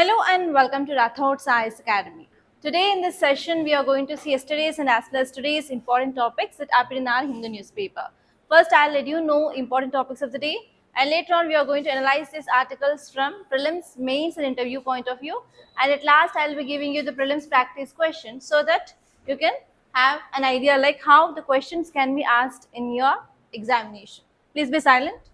Hello and welcome to Rathod Science Academy. Today in this session, we are going to see yesterday's and as well as today's important topics that appear in our Hindu newspaper. First, I'll let you know important topics of the day, and later on we are going to analyze these articles from prelims, mains and interview point of view, and at last I'll be giving you the prelims practice questions so that you can have an idea like how the questions can be asked in your examination. Please be silent.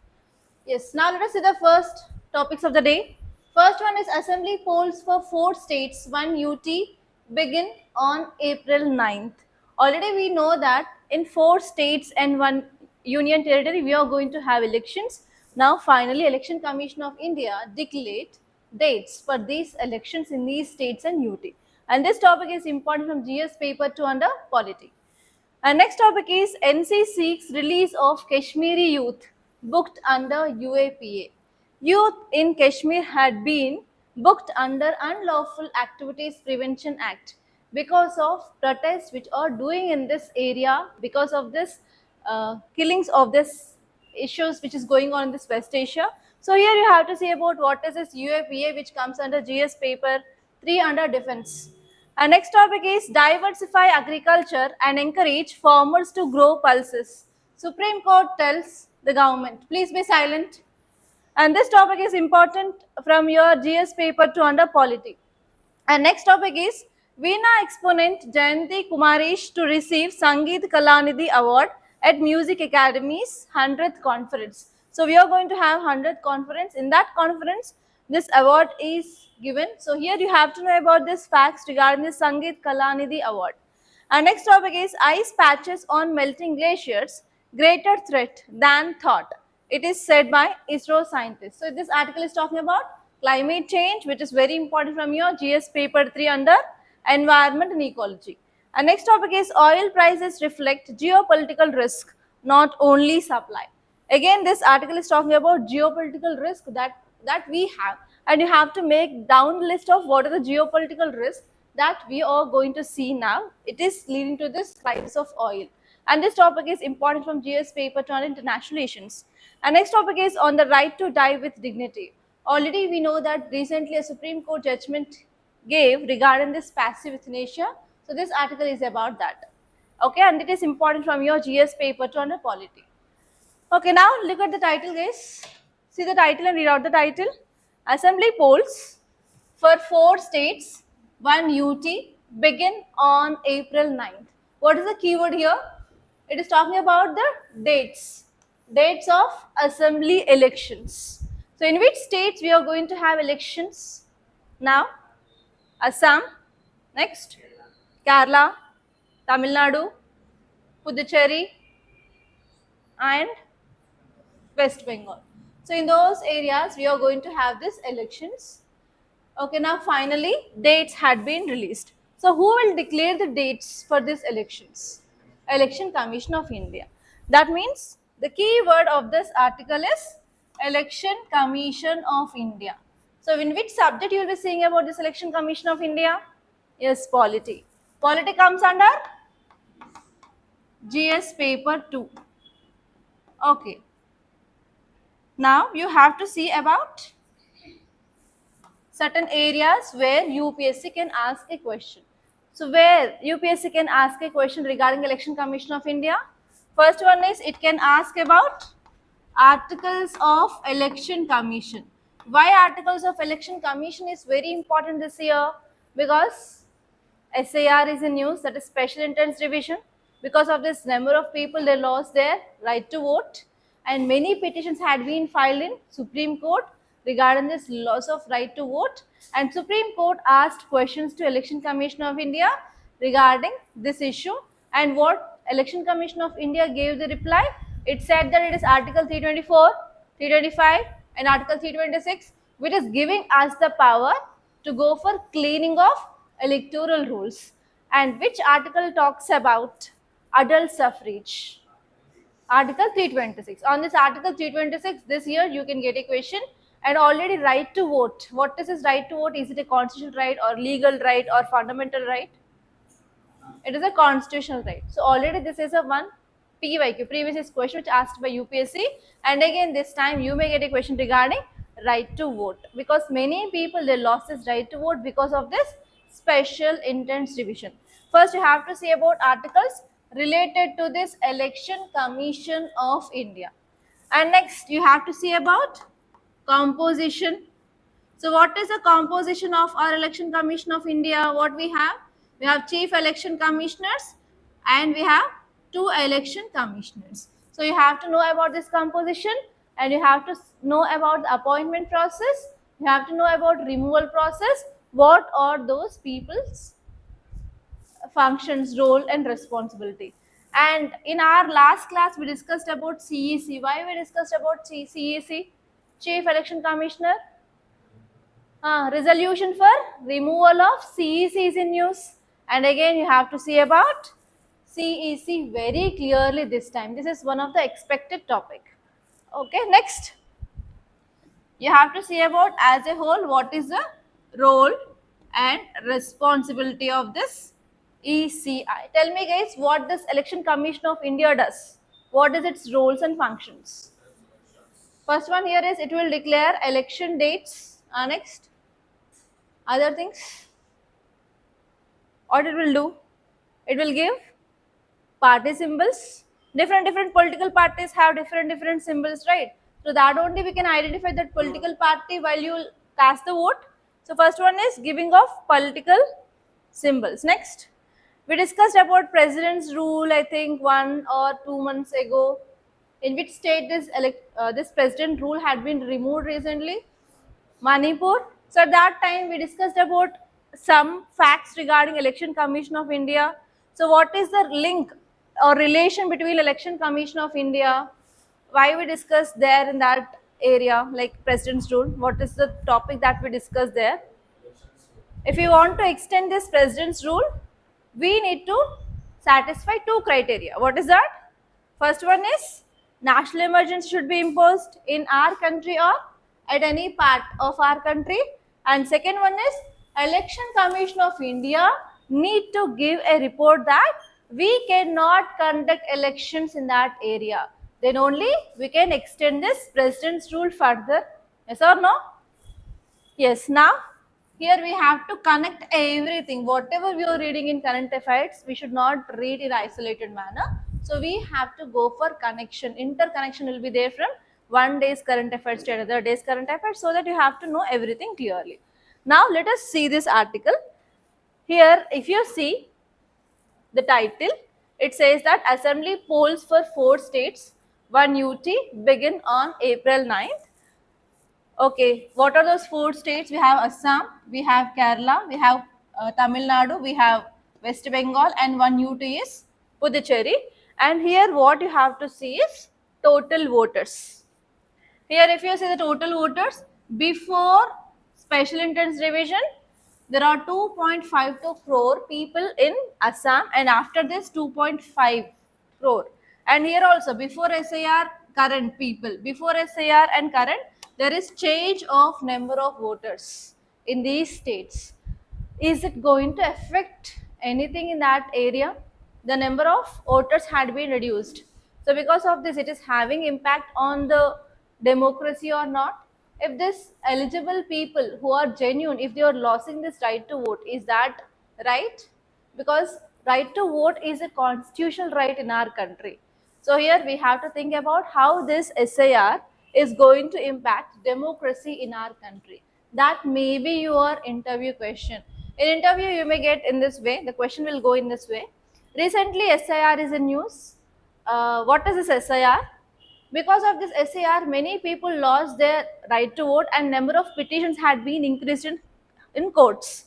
Yes, now let us see the first topics of the day. First one is assembly polls for 4 states, 1 UT begin on April 9th. Already we know that in 4 states and 1 union territory we are going to have elections. Now finally Election Commission of India declared dates for these elections in these states and UT. And this topic is important from GS paper 2 under polity. Our next topic is NC seeks release of Kashmiri youth booked under UAPA. Youth in Kashmir had been booked under Unlawful Activities Prevention Act because of protests which are doing in this area because of this killings of this issues which is going on in this West Asia. So here you have to see about what is this UAPA which comes under GS paper 3 under defense. Our next topic is diversify agriculture and encourage farmers to grow pulses. Supreme Court tells the government. Please be silent. And this topic is important from your GS paper 2 under polity. And next topic is Veena exponent Jayanti Kumarish to receive Sangeet Kalanidhi Award at Music Academy's 100th conference. So we are going to have 100th conference. In that conference, this award is given. So here you have to know about this facts regarding the Sangeet Kalanidhi Award. Our next topic is ice patches on melting glaciers, greater threat than thought. It is said by ISRO scientists. So this article is talking about climate change, which is very important from your GS paper 3 under environment and ecology. Our next topic is oil prices reflect geopolitical risk, not only supply. Again, this article is talking about geopolitical risk that we have, and you have to make down list of what are the geopolitical risks that we are going to see now. It is leading to this price of oil. And this topic is important from GS paper 2 on international relations. Our next topic is on the right to die with dignity. Already we know that recently a Supreme Court judgment gave regarding this passive euthanasia. So this article is about that. Okay, and it is important from your GS paper 2 on polity. Okay, now look at the title, guys. See the title and read out the title. Assembly polls for 4 states, 1 UT begin on April 9th. What is the keyword here? It is talking about the dates of assembly elections. So in which states we are going to have elections now? Assam, next Kerala, Tamil Nadu, Puducherry and West Bengal. So in those areas we are going to have these elections. Okay, now finally dates had been released. So who will declare the dates for these elections? Election Commission of India. That means the key word of this article is Election Commission of India. So in which subject you will be seeing about this Election Commission of India? Yes, polity. Polity comes under GS paper 2. Okay. Now you have to see about certain areas where UPSC can ask a question. So where UPSC can ask a question regarding Election Commission of India? First one is it can ask about Articles of Election Commission. Why Articles of Election Commission is very important this year? Because SAR is in news, that is Special Intense Division. Because of this, number of people they lost their right to vote, and many petitions had been filed in Supreme Court regarding this loss of right to vote, and Supreme Court asked questions to Election Commission of India regarding this issue, and what Election Commission of India gave the reply? It said that it is Article 324, 325 and Article 326 which is giving us the power to go for cleaning of electoral rolls. And which article talks about adult suffrage? Article 326. On this Article 326 this year you can get a question. And already right to vote. What is this right to vote? Is it a constitutional right or legal right or fundamental right? It is a constitutional right. So already this is a one PYQ, previous question which asked by UPSC, and again this time you may get a question regarding right to vote, because many people they lost this right to vote because of this special intents division. First you have to see about articles related to this Election Commission of India, and next you have to see about composition. So what is the composition of our Election Commission of India? What we have? We have chief election commissioners and we have two election commissioners. So you have to know about this composition, and you have to know about the appointment process. You have to know about removal process. What are those people's functions, role and responsibility. And in our last class we discussed about CEC. Why we discussed about CEC? Chief Election Commissioner. Resolution for removal of CEC is in use, and again you have to see about CEC very clearly this time. This is one of the expected topic. Okay, next you have to see about as a whole what is the role and responsibility of this ECI. Tell me guys, what this Election Commission of India does. What is its roles and functions? First one here is it will declare election dates. Next, other things. What it will do? It will give party symbols. Different political parties have different symbols, right? So that only we can identify that political party while you cast the vote. So first one is giving of political symbols. Next, we discussed about president's rule, I think 1 or 2 months ago. In which state this president rule had been removed recently? Manipur. So at that time we discussed about some facts regarding Election Commission of India. So what is the link or relation between Election Commission of India? Why we discussed there in that area, like president's rule? What is the topic that we discussed there? If you want to extend this president's rule, we need to satisfy two criteria. What is that? First one is national emergency should be imposed in our country or at any part of our country, and second one is Election Commission of India need to give a report that we cannot conduct elections in that area. Then only we can extend this president's rule further. Yes or no? Yes. Now here we have to connect everything. Whatever we are reading in current affairs, we should not read in isolated manner. So we have to go for connection. Interconnection will be there from one day's current affairs to another day's current affairs, so that you have to know everything clearly. Now let us see this article. Here if you see the title, it says that assembly polls for 4 states, 1 UT begin on April 9th. Okay, what are those 4 states? We have Assam, we have Kerala, we have Tamil Nadu, we have West Bengal, and 1 UT is Puducherry. And here what you have to see is total voters. Here if you see the total voters, before special intents division, there are 2.52 crore people in Assam, and after this 2.5 crore. And here also before SIR, current people. Before SIR and current, there is change of number of voters in these states. Is it going to affect anything in that area? The number of voters had been reduced. So because of this, it is having impact on the democracy or not? If this eligible people who are genuine, if they are losing this right to vote, is that right? Because right to vote is a constitutional right in our country. So here we have to think about how this SIR is going to impact democracy in our country. That may be your interview question. In interview you may get in this way, the question will go in this way. Recently SIR is in news. What is this SIR? Because of this SIR, many people lost their right to vote and number of petitions had been increased in courts.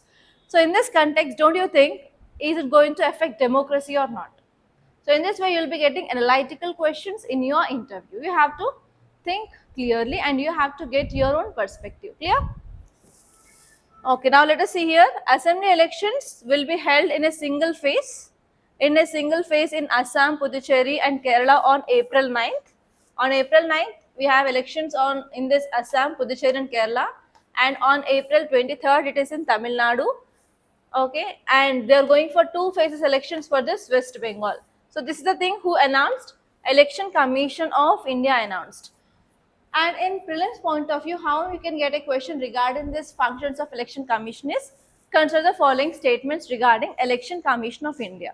So in this context, don't you think, is it going to affect democracy or not? So in this way, you'll be getting analytical questions in your interview. You have to think clearly and you have to get your own perspective. Clear? Okay, now let us see here. Assembly elections will be held in a single phase. In Assam, Puducherry and Kerala on April 9th. On April 9th, we have elections in this Assam, Puducherry and Kerala, and on April 23rd, it is in Tamil Nadu. Okay, and they are going for 2 phases elections for this West Bengal. So this is the thing who announced. Election Commission of India announced. And in prelims point of view, how we can get a question regarding this functions of election commission is consider the following statements regarding election commission of India.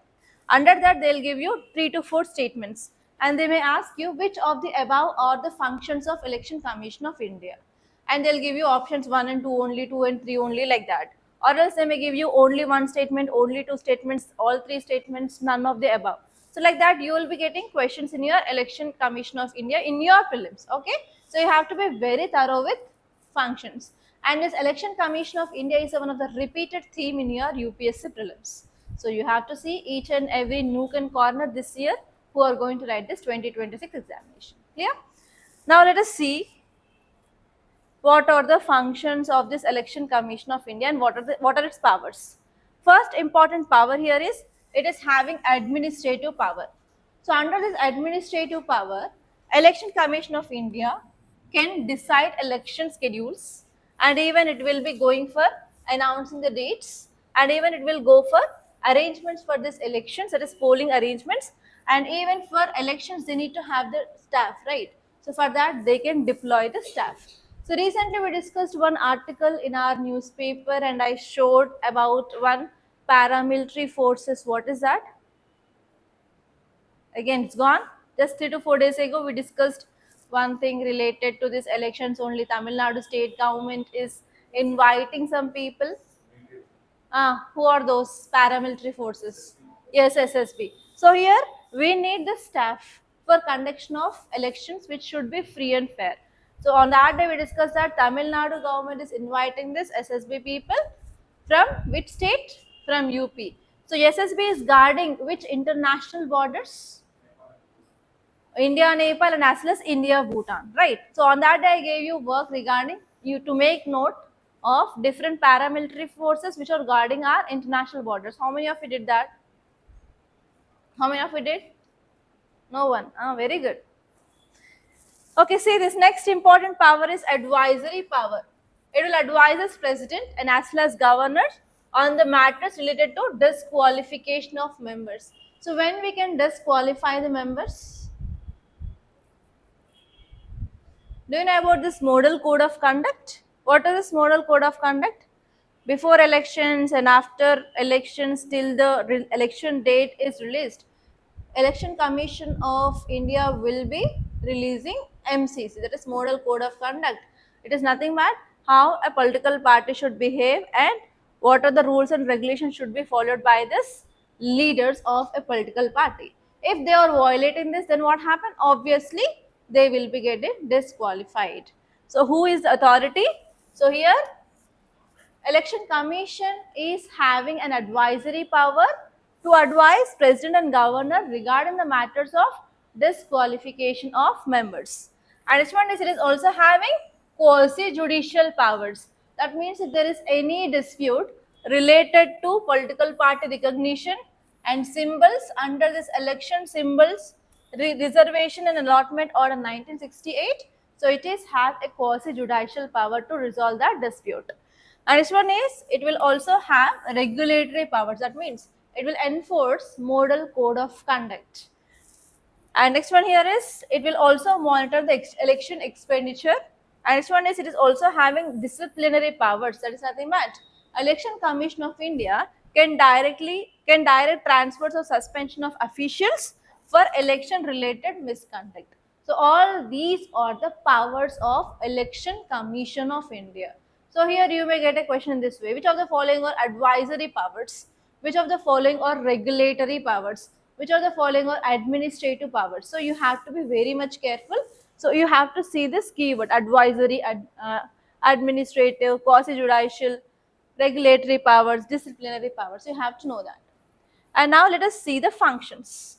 Under that, they'll give you 3 to 4 statements, and they may ask you which of the above are the functions of election commission of India, and they'll give you options 1 and 2 only, 2 and 3 only, like that. Or else they may give you only one statement, only two statements, all three statements, none of the above. So like that, you will be getting questions in your election commission of India in your prelims. Okay, so you have to be very thorough with functions. And this election commission of India is one of the repeated theme in your UPSC prelims. So you have to see each and every nook and corner this year who are going to write this 2026 examination. Clear? Now let us see what are the functions of this election commission of India and what are its powers. First important power here is it is having administrative power. So under this administrative power, election commission of India can decide election schedules, and even it will be going for announcing the dates, and even it will go for arrangements for this elections, that is polling arrangements, and even for elections they need to have the staff, right? So for that they can deploy the staff. So recently we discussed one article in our newspaper and I showed about one paramilitary forces. What is that? Again, it's gone. Just 3 to 4 days ago we discussed one thing related to this elections only. Tamil Nadu state government is inviting some people. Who are those paramilitary forces? Yes, SSB. So here we need the staff for conduction of elections which should be free and fair. So on that day we discussed that Tamil Nadu government is inviting this SSB people from which state? From UP. So SSB is guarding which international borders? India, Nepal, and as well as India, Bhutan, right? So on that day I gave you work regarding you to make note of different paramilitary forces which are guarding our international borders. How many of you did that? How many of you did? No one. Very good. Okay, see, this next important power is advisory power. It will advise as president and as well as governors on the matters related to disqualification of members. So when we can disqualify the members? Do you know about this model code of conduct? What is this model code of conduct? Before elections and after elections till the election date is released, Election Commission of India will be releasing MCC, that is Model Code of Conduct. It is nothing but how a political party should behave and what are the rules and regulations should be followed by this leaders of a political party. If they are violating this, then what happen? Obviously, they will be getting disqualified. So who is the authority? So here, Election Commission is having an advisory power to advise president and governor regarding the matters of disqualification of members. And next one is it is also having quasi-judicial powers. That means if there is any dispute related to political party recognition and symbols under this election symbols reservation and allotment order 1968, so it is have a quasi-judicial power to resolve that dispute. And next one is it will also have regulatory powers. That means it will enforce model code of conduct. And next one here is it will also monitor the election expenditure. And next one is it is also having disciplinary powers. That is nothing but Election Commission of India can direct transfers or suspension of officials for election related misconduct. So all these are the powers of Election Commission of India. So here you may get a question in this way: which of the following are advisory powers? Which of the following are regulatory powers? Which of the following are administrative powers? So you have to be very much careful. So you have to see this keyword: advisory, administrative, quasi-judicial, regulatory powers, disciplinary powers. You have to know that. And now let us see the functions.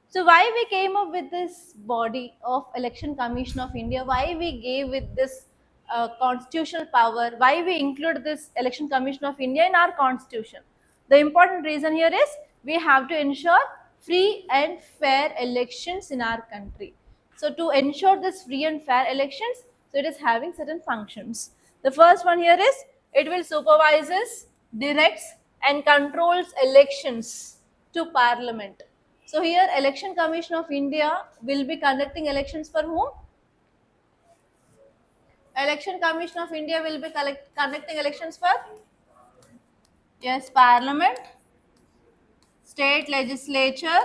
So why we came up with this body of Election Commission of India? Why we gave with this constitutional power? Why we include this Election Commission of India in our constitution? The important reason here is we have to ensure free and fair elections in our country. So to ensure this free and fair elections, so it is having certain functions. The first one here is it will supervises, directs and controls elections to Parliament. So here Election Commission of India will be conducting elections for whom? Election Commission of India will be conducting elections for, yes, Parliament, State Legislature.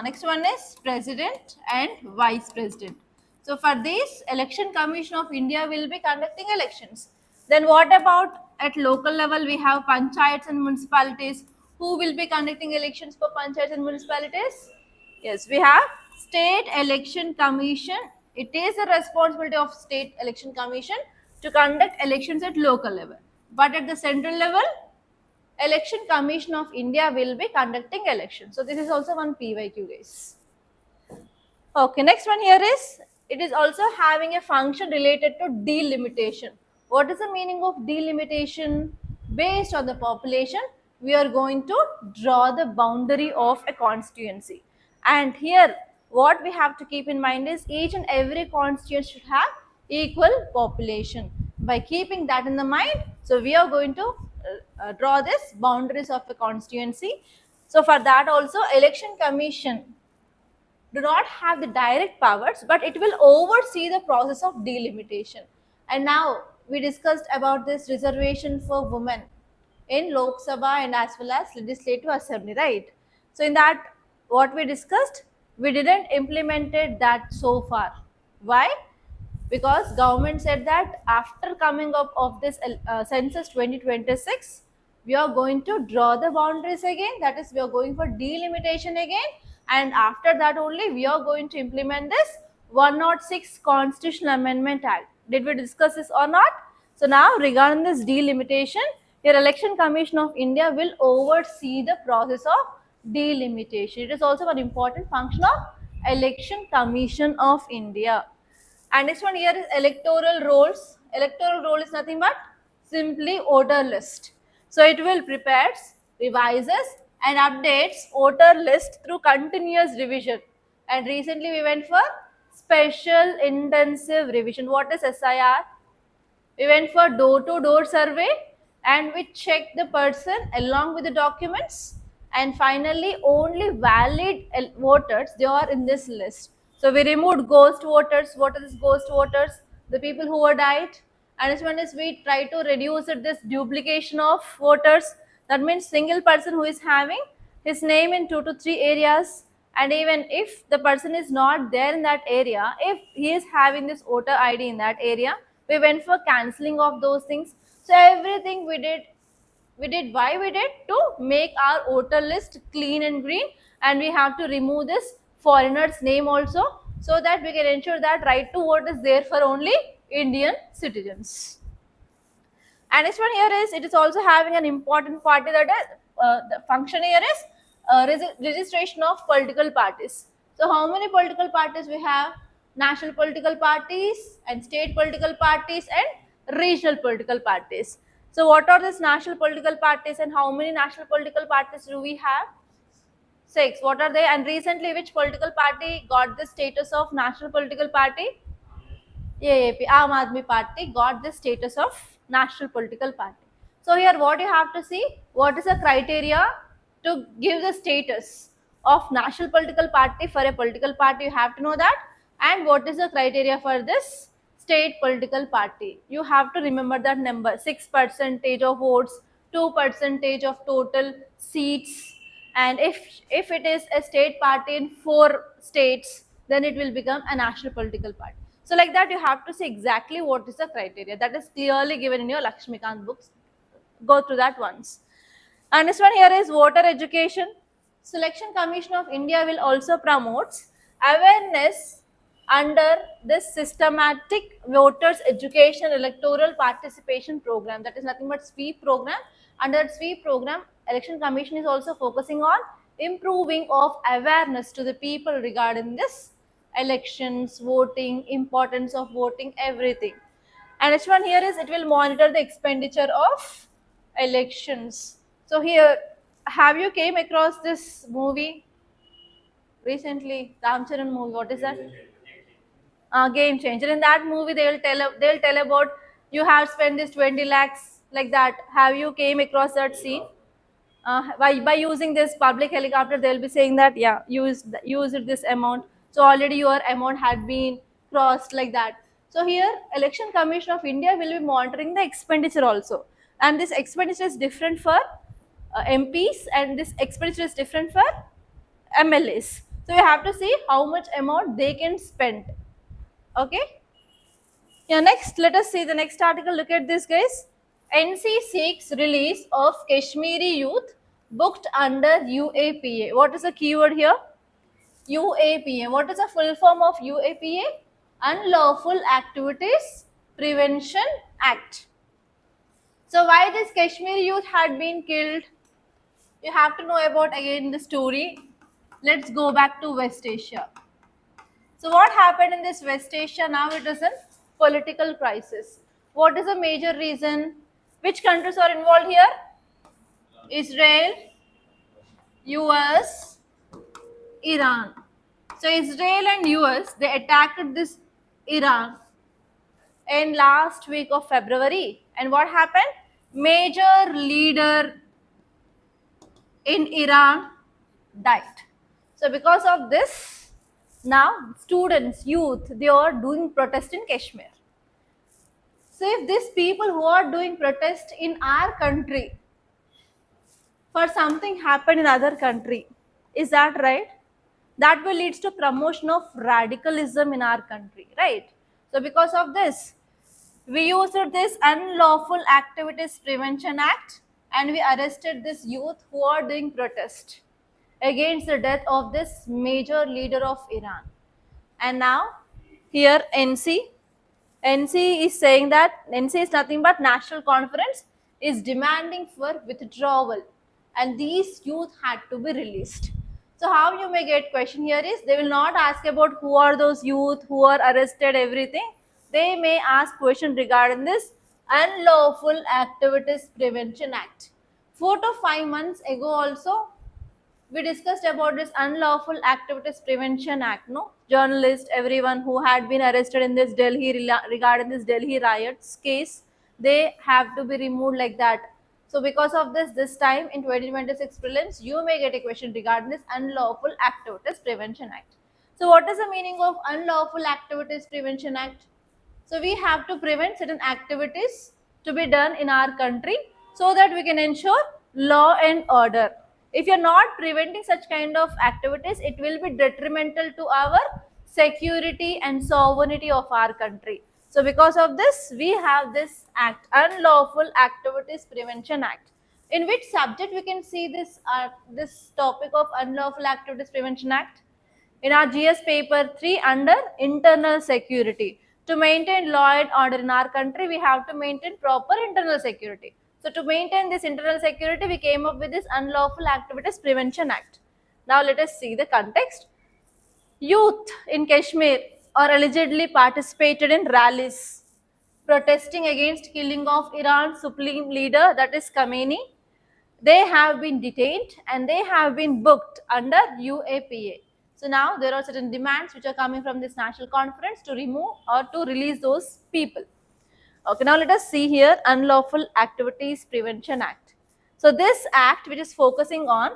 Next one is President and Vice President. So for this, Election Commission of India will be conducting elections. Then what about at local level? We have panchayats and municipalities. Who will be conducting elections for panchayats and municipalities? Yes, we have State Election Commission. It is the responsibility of State Election Commission to conduct elections at local level. But at the central level, Election Commission of India will be conducting elections. So this is also one PYQ, guys. Okay, next one here is, it is also having a function related to delimitation. What is the meaning of delimitation? Based on the population, we are going to draw the boundary of a constituency. And here, what we have to keep in mind is each and every constituency should have equal population. By keeping that in the mind, so we are going to draw this boundaries of a constituency. So for that also, Election Commission do not have the direct powers, but it will oversee the process of delimitation. And now we discussed about this reservation for women in Lok Sabha and as well as Legislative Assembly, right? So in that, what we discussed, we didn't implemented that so far. Why? Because government said that after coming up of this census 2026, we are going to draw the boundaries again, that is we are going for delimitation again, and after that only we are going to implement this 106 Constitutional Amendment Act. Did we discuss this or not? So now regarding this delimitation, your Election Commission of India will oversee the process of delimitation. It is also an important function of Election Commission of India. And next one here is electoral rolls. Electoral roll is nothing but simply voter list. So it will prepares, revises and updates voter list through continuous revision. And recently we went for special intensive revision. What is SIR? We went for door-to-door survey and we checked the person along with the documents, and finally only valid voters, they are in this list. So we removed ghost voters. What are these ghost voters? The people who were died. And this one is we try to reduce this duplication of voters. That means single person who is having his name in 2 to 3 areas, and even if the person is not there in that area, if he is having this voter ID in that area, we went for cancelling of those things. So everything we did why we did to make our voter list clean and green, and we have to remove this foreigner's name also, so that we can ensure that right to vote is there for only Indian citizens. And next one here is, it is also having an important part, that is the function here is registration of political parties. So how many political parties we have? National political parties and state political parties and regional political parties. So what are these national political parties and how many national political parties do we have? 6. What are they? And recently which political party got the status of national political party? AAP, Aam Aadmi Party got the status of national political party. So here what you have to see, what is the criteria to give the status of national political party for a political party, you have to know that. And what is the criteria for this state political party? You have to remember that number, 6% of votes, 2% of total seats, and if it is a state party in 4 states, then it will become a national political party. So like that you have to see exactly what is the criteria. That is clearly given in your Lakshmikant books. Go through that once. And this one here is voter education. Selection Commission of India will also promote awareness under this systematic voters education electoral participation program. That is nothing but SWEEP program. Under SWEEP program, Election Commission is also focusing on improving of awareness to the people regarding this elections, voting, importance of voting, everything. And next one here is, it will monitor the expenditure of elections. So here, have you came across this movie recently, Ramcharan movie? What is that? Game Changer. In that movie, they'll tell about you have spent this 20 lakhs like that. Have you came across that scene? By using this public helicopter, they'll be saying that yeah, use this amount. So already your amount had been crossed like that. So here Election Commission of India will be monitoring the expenditure also, and this expenditure is different for MPs and this expenditure is different for MLAs. So you have to see how much amount they can spend. Okay. Yeah, next, let us see the next article. Look at this, guys. NC seeks release of Kashmiri youth booked under UAPA. What is the keyword here? UAPA. What is the full form of UAPA? Unlawful Activities Prevention Act. So why this Kashmiri youth had been killed? You have to know about again the story. Let's go back to West Asia. So what happened in this West Asia? Now it is a political crisis. What is the major reason? Which countries are involved here? Israel, US, Iran. So Israel and US, they attacked this Iran in last week of February. And what happened? Major leader in Iran died. So because of this, now students, youth, they are doing protest in Kashmir. So if these people who are doing protest in our country for something happened in other country, is that right? That will lead to promotion of radicalism in our country, right? So because of this, we used this Unlawful Activities Prevention Act and we arrested this youth who are doing protest against the death of this major leader of Iran. And now here NC is saying that NC is nothing but National Conference is demanding for withdrawal and these youth had to be released. So how you may get question here is they will not ask about who are those youth who are arrested, everything. They may ask question regarding this Unlawful Activities Prevention Act. 4 to 5 months ago also we discussed about this Unlawful Activities Prevention Act. No, journalists, everyone who had been arrested in this Delhi regarding this Delhi riots case, they have to be removed like that. So because of this time in 2026 prelims, you may get a question regarding this Unlawful Activities Prevention Act. So what is the meaning of Unlawful Activities Prevention Act? So we have to prevent certain activities to be done in our country so that we can ensure law and order. If you're not preventing such kind of activities, it will be detrimental to our security and sovereignty of our country. So because of this, we have this act, Unlawful Activities Prevention Act. In which subject we can see this topic of Unlawful Activities Prevention Act? In our GS paper 3 under internal security. To maintain law and order in our country, we have to maintain proper internal security. So to maintain this internal security, we came up with this Unlawful Activities Prevention Act. Now let us see the context. Youth in Kashmir are allegedly participated in rallies protesting against killing of Iran's supreme leader, that is Khamenei. They have been detained and they have been booked under UAPA. So now there are certain demands which are coming from this national conference to remove or to release those people. Okay, now let us see here Unlawful Activities Prevention Act. So this act which is focusing on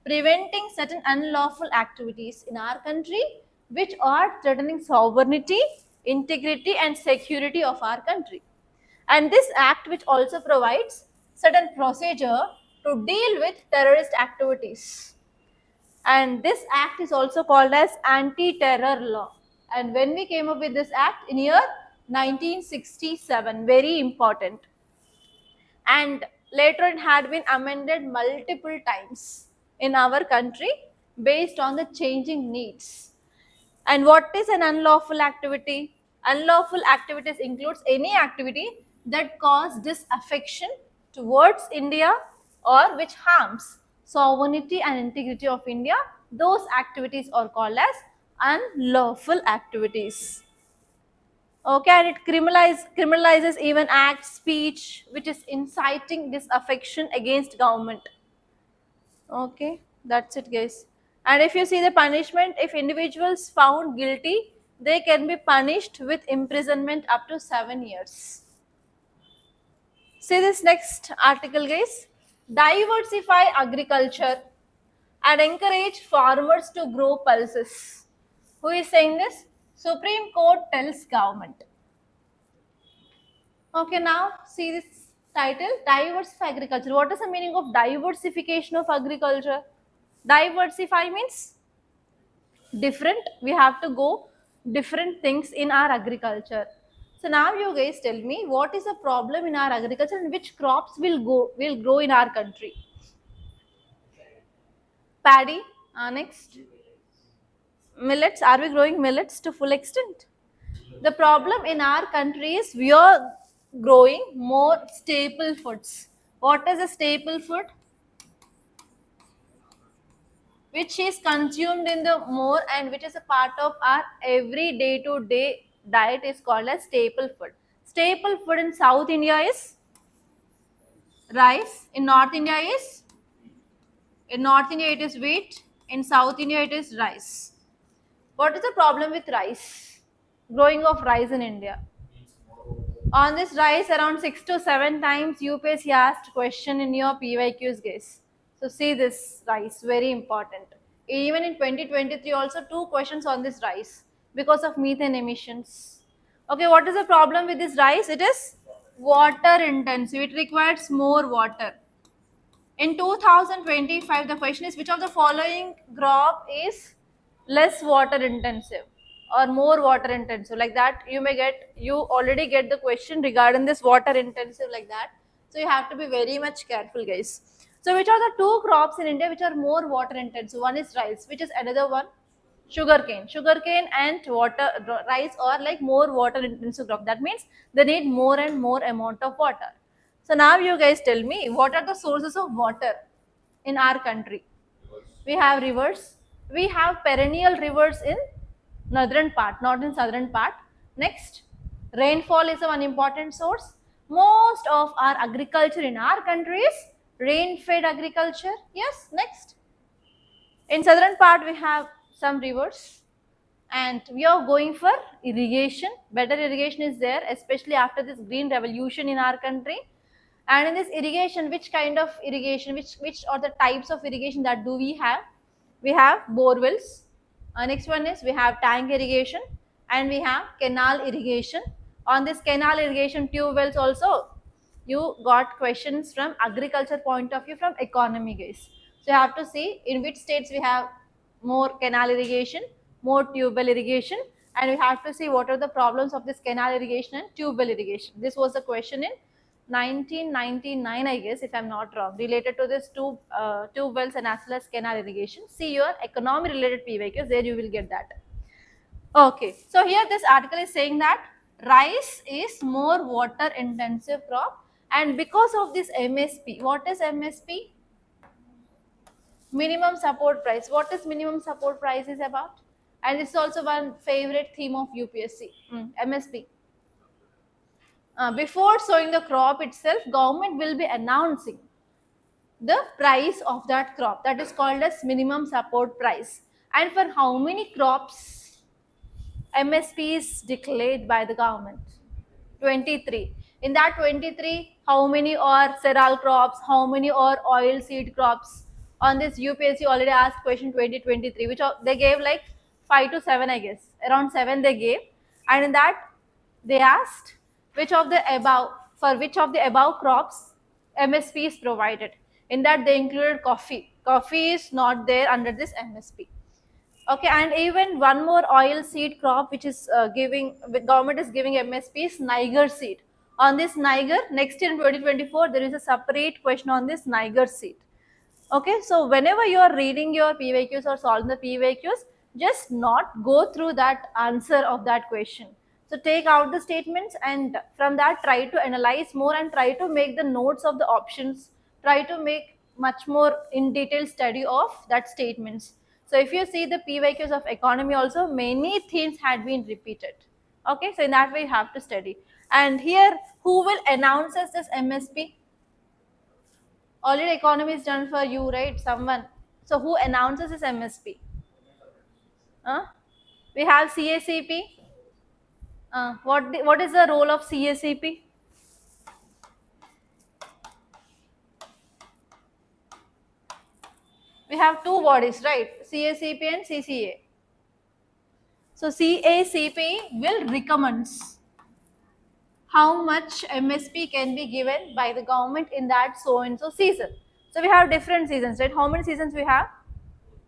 preventing certain unlawful activities in our country which are threatening sovereignty, integrity and security of our country. And this act which also provides certain procedure to deal with terrorist activities. And this act is also called as anti-terror law. And when we came up with this act in year 1967, very important. And later it had been amended multiple times in our country based on the changing needs. And what is an unlawful activity? Unlawful activities includes any activity that cause disaffection towards India or which harms sovereignty and integrity of India. Those activities are called as unlawful activities. Okay, and it criminalizes even act, speech which is inciting disaffection against government. Okay, that's it, guys. And if you see the punishment, if individuals found guilty, they can be punished with imprisonment up to 7 years. See this next article, guys. Diversify agriculture and encourage farmers to grow pulses. Who is saying this? Supreme Court tells government. Okay, now see this title, diversify agriculture. What is the meaning of diversification of agriculture? Diversify means different. We have to go different things in our agriculture. So now you guys tell me what is the problem in our agriculture and which crops will grow in our country. Paddy, next. Millets. Are we growing millets to full extent? The problem in our country is we are growing more staple foods. What is a staple food? Which is consumed in the more and which is a part of our every day to day diet is called as staple food. Staple food in South India is rice. In North India it is wheat. In South India it is rice. What is the problem with rice? Growing of rice in India. On this rice, around 6 to 7 times UPSC asked question in your PYQs, guys. So see this rice, very important. Even in 2023 also 2 questions on this rice because of methane emissions. Okay, what is the problem with this rice? It is water intensive. It requires more water. In 2025, the question is which of the following crop is less water intensive or more water intensive? Like that, you already get the question regarding this water intensive like that. So you have to be very much careful, guys. So which are the 2 crops in India which are more water intensive? One is rice, which is another one sugarcane. Sugarcane and rice are like more water intensive crop. That means they need more and more amount of water. So now you guys tell me what are the sources of water in our country? We have rivers. We have perennial rivers in northern part, not in southern part. Next, rainfall is one important source. Most of our agriculture in our country is rain-fed agriculture. Yes, next. In southern part, we have some rivers and we are going for irrigation. Better irrigation is there, especially after this green revolution in our country. And in this irrigation, which kind of irrigation, which are the types of irrigation that do we have? We have bore wells. Next one is we have tank irrigation and we have canal irrigation. On this canal irrigation tube wells also, you got questions from agriculture point of view, from economy, guys. So you have to see in which states we have more canal irrigation, more tube well irrigation, and we have to see what are the problems of this canal irrigation and tube well irrigation. This was the question in 1999, I guess, if I'm not wrong, related to this tube wells and as well as canal irrigation. See your economy related PYQs, there you will get that. Okay, so here this article is saying that rice is more water intensive crop, and because of this MSP, what is MSP? Minimum support price. What is minimum support price is about? And this is also one favorite theme of UPSC, MSP. Before sowing the crop itself, government will be announcing the price of that crop. That is called as minimum support price. And for how many crops MSP is declared by the government? 23. In that 23, how many are cereal crops? How many are oil seed crops? On this UPSC already asked question 2023, which they gave like 5 to 7, I guess. Around 7 they gave. And in that, they asked which of the above crops MSP is provided. In that they included coffee. Coffee is not there under this MSP. Okay, and even one more oil seed crop which is government is giving MSP is Niger seed. On this Niger, next year in 2024, there is a separate question on this Niger seed. Okay, so whenever you are reading your PYQs or solving the PYQs, just not go through that answer of that question. So take out the statements and from that try to analyze more and try to make the notes of the options, try to make much more in detail study of that statements. So if you see the PYQs of economy also, many themes had been repeated. Okay, so in that way you have to study. And here, who will announce us this MSP? Already economy is done for you, right? Someone. So who announces this MSP? We have CACP. What is the role of CACP? We have 2 bodies, right? CACP and CCA. So CACP will recommends how much MSP can be given by the government in that so and so season. So we have different seasons, right? How many seasons we have?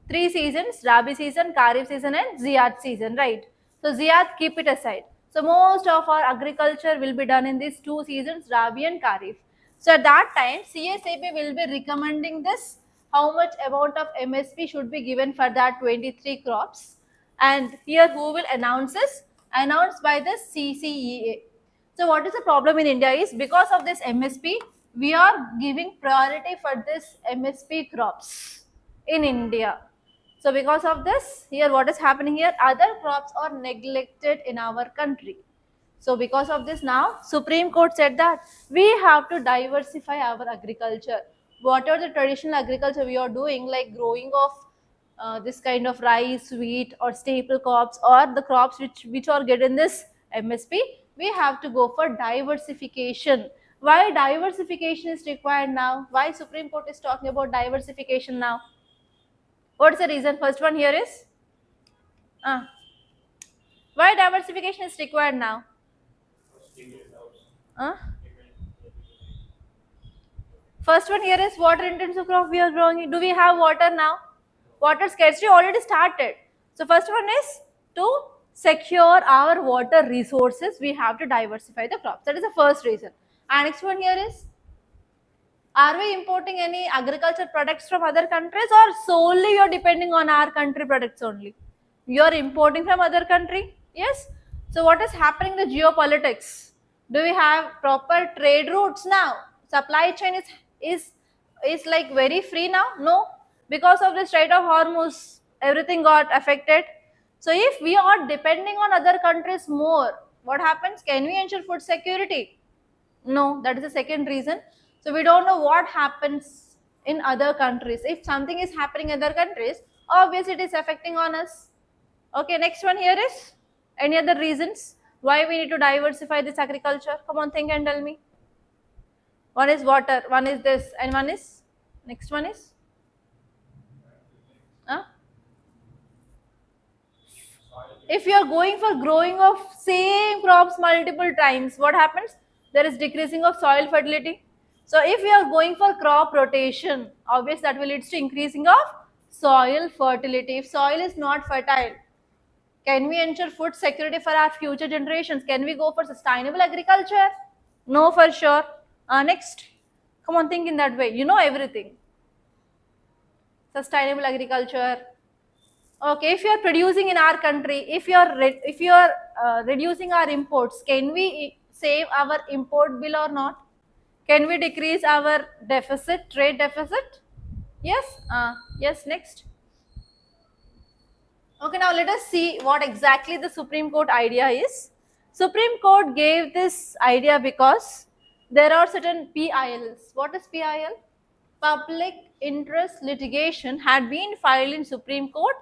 3 seasons: Rabi season, Kharif season and Ziyad season, right? So Ziyad, keep it aside. So most of our agriculture will be done in these 2 seasons, Rabi and Kharif. So at that time, CSAP will be recommending this, how much amount of MSP should be given for that 23 crops. And here who will announce this? Announced by the CCEA. So what is the problem in India is, because of this MSP, we are giving priority for this MSP crops in India. So because of this, here what is happening here, other crops are neglected in our country. So because of this, now Supreme Court said that we have to diversify our agriculture. Whatever the traditional agriculture we are doing, like growing of this kind of rice, wheat or staple crops, or the crops which are getting this MSP, we have to go for diversification. Why diversification is required now? Why Supreme Court is talking about diversification now? What is the reason? First one here is why diversification is required now? First one here is water intensive crop we are growing. Do we have water now? Water scarcity already started. So first one is to secure our water resources, we have to diversify the crops. That is the first reason. And next one here is, are we importing any agriculture products from other countries, or solely you are depending on our country products only? You are importing from other country? Yes. So what is happening in the geopolitics? Do we have proper trade routes now? Supply chain is like very free now? No. Because of the Strait of Hormuz, everything got affected. So if we are depending on other countries more, what happens? Can we ensure food security? No, that is the second reason. So we don't know what happens in other countries. If something is happening in other countries, obviously it is affecting on us. Okay, next one here is, any other reasons why we need to diversify this agriculture? Come on, think and tell me. One is water, one is this, and one is, next one is? If you are going for growing of same crops multiple times, what happens? There is decreasing of soil fertility. So if you are going for crop rotation, obviously that will lead to increasing of soil fertility. If soil is not fertile, can we ensure food security for our future generations? Can we go for sustainable agriculture? No, for sure. Next, come on, think in that way. You know everything. Sustainable agriculture. Okay, if you are producing in our country, if you are reducing our imports, can we save our import bill or not? Can we decrease our deficit, trade deficit? Yes. Yes. Next. Okay, now let us see what exactly the Supreme Court idea is. Supreme Court gave this idea because there are certain PILs. What is PIL? Public interest litigation had been filed in Supreme Court,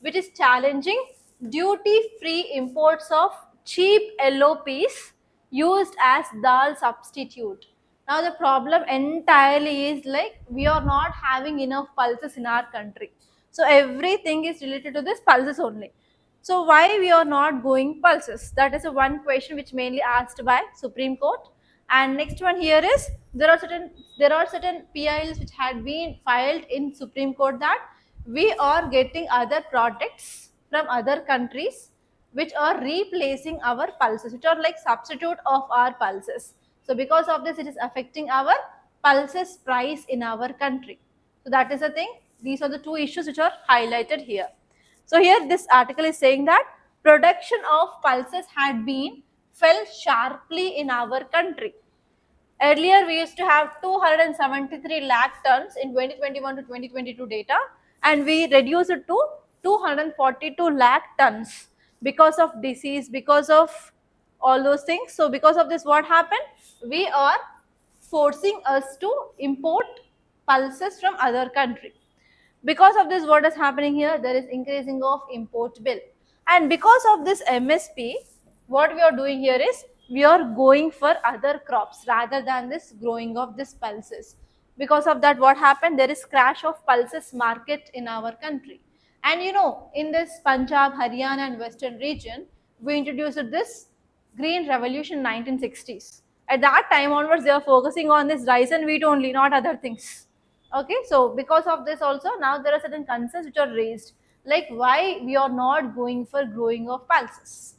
which is challenging duty-free imports of cheap yellow peas used as dal substitute. Now the problem entirely is like we are not having enough pulses in our country. So everything is related to this pulses only. So why we are not going pulses? That is a one question which mainly asked by Supreme Court. And next one here is, there are certain PILs which had been filed in Supreme Court that we are getting other products from other countries which are replacing our pulses, which are like substitute of our pulses. So because of this, it is affecting our pulses price in our country. So that is the thing. These are the two issues which are highlighted here. So here this article is saying that production of pulses had been fell sharply in our country. Earlier we used to have 273 lakh tons in 2021 to 2022 data, and we reduced it to 242 lakh tons because of disease, because of all those things. So because of this, what happened? We are forcing us to import pulses from other country. Because of this, what is happening here? There is increasing of import bill. And because of this MSP, what we are doing here is, we are going for other crops rather than this growing of this pulses. Because of that, what happened? There is crash of pulses market in our country. And you know, in this Punjab, Haryana and Western region, we introduced this Green Revolution 1960s. At that time onwards, they are focusing on this rice and wheat only, not other things. Okay, so because of this also, now there are certain concerns which are raised, like why we are not going for growing of pulses.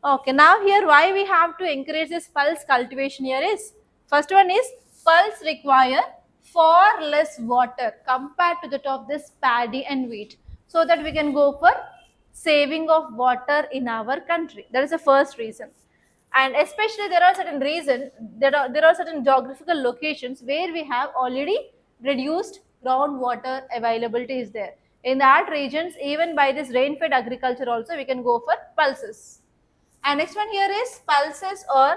Okay, now here why we have to encourage this pulse cultivation here is, first one is pulse require far less water compared to that of this paddy and wheat, so that we can go for saving of water in our country. That is the first reason. And especially there are certain reason, there are certain geographical locations where we have already reduced groundwater availability is there. In that regions, even by this rain-fed agriculture also we can go for pulses. And next one here is pulses or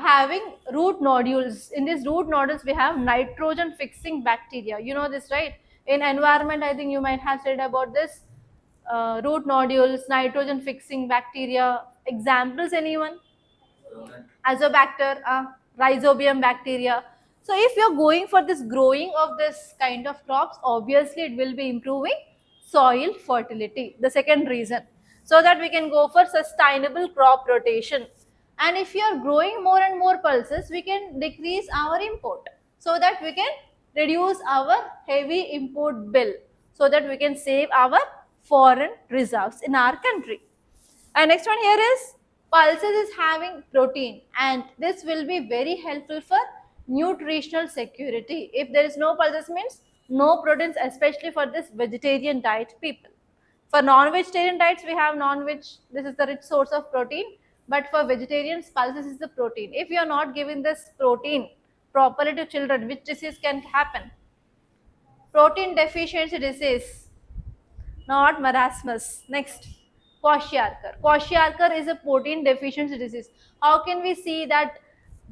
having root nodules. In these root nodules, we have nitrogen fixing bacteria. You know this, right? In environment, I think you might have said about this root nodules, nitrogen fixing bacteria. Examples, anyone? Azobacter, rhizobium bacteria. So if you're going for this growing of this kind of crops, obviously it will be improving soil fertility. The second reason, so that we can go for sustainable crop rotation. And if you are growing more and more pulses, we can decrease our import, so that we can reduce our heavy import bill, so that we can save our foreign reserves in our country. And next one here is pulses is having protein, and this will be very helpful for nutritional security. If there is no pulses means no proteins, especially for this vegetarian diet people. For non-vegetarian diets, we have non-veg, this is the rich source of protein, but for vegetarians, pulses is the protein. If you are not giving this protein properly to children, which disease can happen? Protein deficiency disease, not marasmus. Next, kwashiorkor. Kwashiorkor is a protein deficiency disease. How can we see that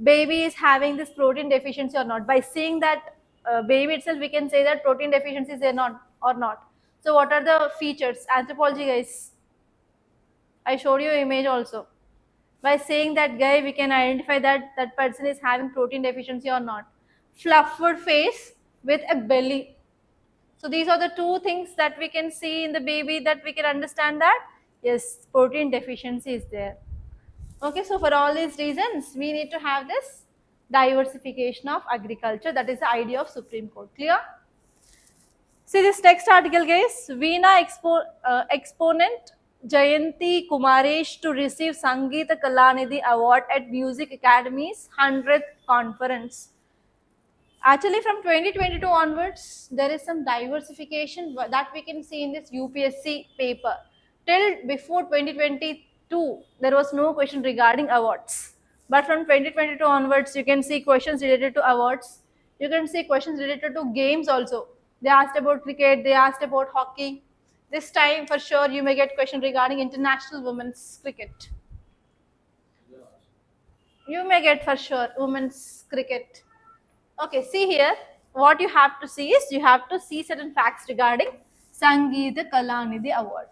baby is having this protein deficiency or not? By seeing that baby itself, we can say that protein deficiency is there not or not. So what are the features? Anthropology guys, I showed you image also. By saying that guy, we can identify that that person is having protein deficiency or not. Fluffed face with a belly. So these are the two things that we can see in the baby, that we can understand that yes, protein deficiency is there. Okay, so for all these reasons, we need to have this diversification of agriculture. That is the idea of Supreme Court. Clear? See this next article guys, Veena exponent Jayanti Kumaresh to receive Sangeeta Kalanidhi Award at Music Academy's 100th conference. Actually from 2022 onwards, there is some diversification that we can see in this UPSC paper. Till before 2022, there was no question regarding awards. But from 2022 onwards, you can see questions related to awards. You can see questions related to games also. They asked about cricket, they asked about hockey. This time for sure you may get question regarding international women's cricket. You may get for sure women's cricket. Okay, see here, what you have to see is, you have to see certain facts regarding Sangeeta Kalanidhi Award.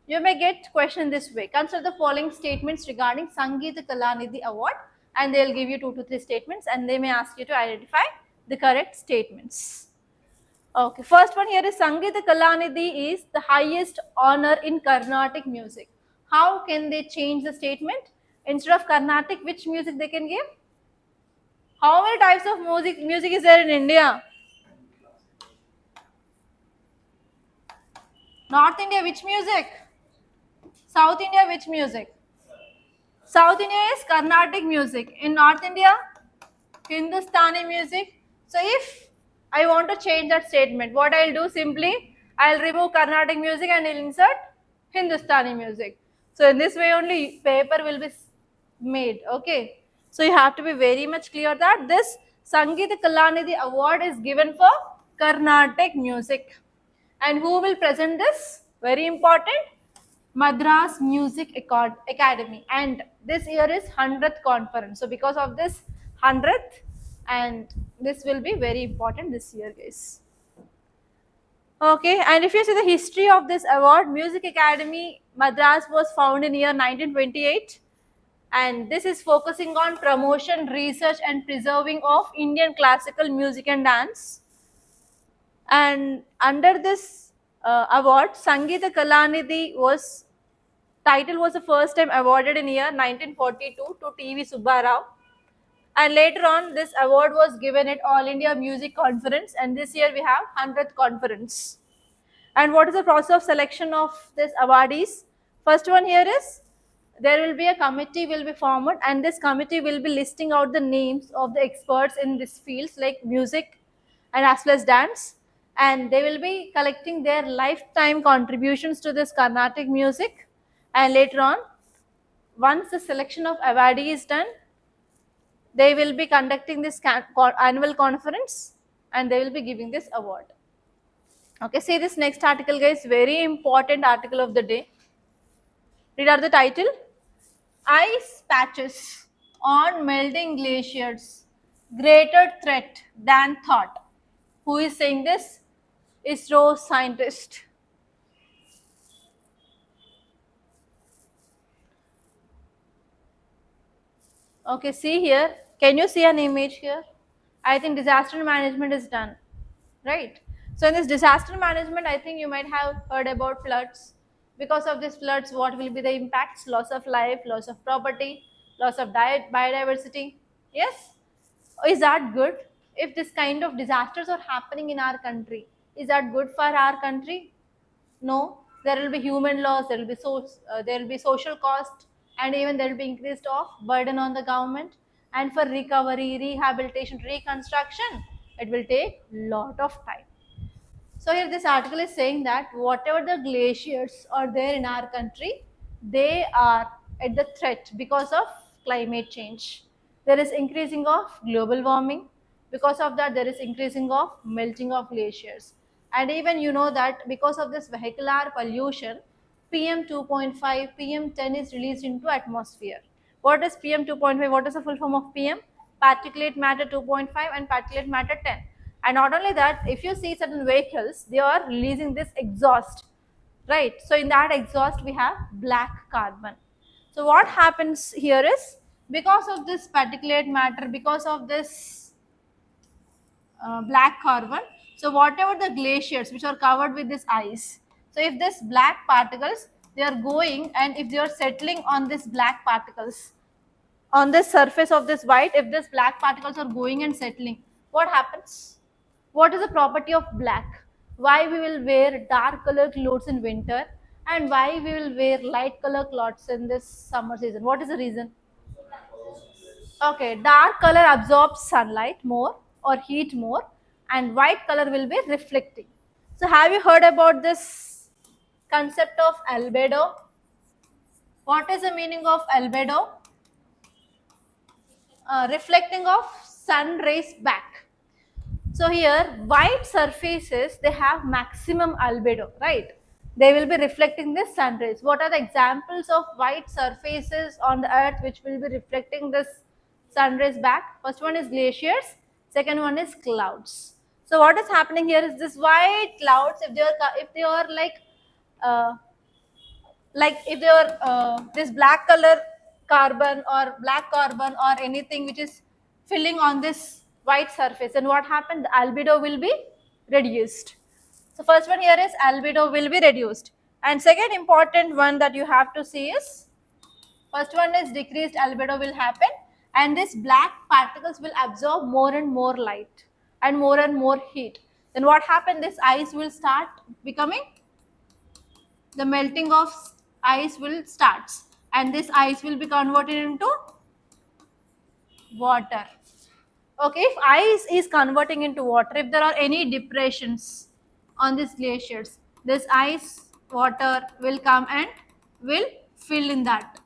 You may get question this way. Consider the following statements regarding Sangeeta Kalanidhi Award, and they will give you 2 to 3 statements, and they may ask you to identify the correct statements. Okay, first one here is Sangeeta Kalanidhi is the highest honor in Carnatic music. How can they change the statement? Instead of Carnatic, which music they can give? How many types of music is there in India? North India, which music? South India, which music? South India is Carnatic music. In North India, Hindustani music. So if I want to change that statement, what I'll do simply, I'll remove Carnatic music and I'll insert Hindustani music. So in this way only paper will be made. Okay. So you have to be very much clear that this Sangeeta Kalanidhi Award is given for Carnatic music. And who will present this? Very important. Madras Music Academy. And this year is 100th conference. So because of this 100th, and this will be very important this year guys. Okay, and if you see the history of this award, Music Academy Madras was founded in year 1928, and this is focusing on promotion, research and preserving of Indian classical music and dance. And under this award. Sangeeta Kalanidhi was title was the first time awarded in year 1942 to T.V. Subbarao. And later on, this award was given at All India Music Conference, and this year we have 100th conference. And what is the process of selection of this awardees? First one here is there will be a committee will be formed, and this committee will be listing out the names of the experts in these fields like music and as well as dance, and they will be collecting their lifetime contributions to this Carnatic music. And later on, once the selection of awardee is done, they will be conducting this annual conference and they will be giving this award. Okay, see this next article, guys, very important article of the day. Read out the title. Ice patches on melting glaciers, greater threat than thought. Who is saying this? ISRO scientist. Okay, see here. Can you see an image here? I think disaster management is done, right? So in this disaster management, I think you might have heard about floods. Because of these floods, what will be the impacts? Loss of life, loss of property, loss of biodiversity. Yes? Is that good? If this kind of disasters are happening in our country, is that good for our country? No. There will be human loss, there will be social cost, and even there will be increased of burden on the government. And for recovery, rehabilitation, reconstruction, it will take lot of time. So here this article is saying that whatever the glaciers are there in our country, they are at the threat because of climate change. There is increasing of global warming. Because of that, there is increasing of melting of glaciers. And even you know that because of this vehicular pollution, PM 2.5, PM 10 is released into atmosphere. What is PM 2.5? What is the full form of PM? Particulate matter 2.5 and particulate matter 10. And not only that, if you see certain vehicles, they are releasing this exhaust, right? So in that exhaust, we have black carbon. So what happens here is, because of this particulate matter, because of this black carbon, so whatever the glaciers which are covered with this ice, so if this black particles, they are going, and if they are settling on this black particles, on this surface of this white, if this black particles are going and settling, what happens? What is the property of black? Why we will wear dark color clothes in winter and why we will wear light color clothes in this summer season? What is the reason? Okay, dark color absorbs sunlight more or heat more, and white color will be reflecting. So have you heard about this concept of albedo? What is the meaning of albedo? Reflecting of sun rays back. So here white surfaces, they have maximum albedo, right? They will be reflecting this sun rays. What are the examples of white surfaces on the earth which will be reflecting this sun rays back? First one is glaciers, second one is clouds. So what is happening here is this white clouds, if they are like if they are this black color carbon or anything which is filling on this white surface, and what happened? The albedo will be reduced. So first one here is albedo will be reduced, and second important one that you have to see is, first one is decreased albedo will happen, and this black particles will absorb more and more light and more heat. Then what happened? This ice will start becoming, the melting of ice will start, and this ice will be converted into water. Okay, if ice is converting into water, if there are any depressions on these glaciers, this ice water will come and will fill in that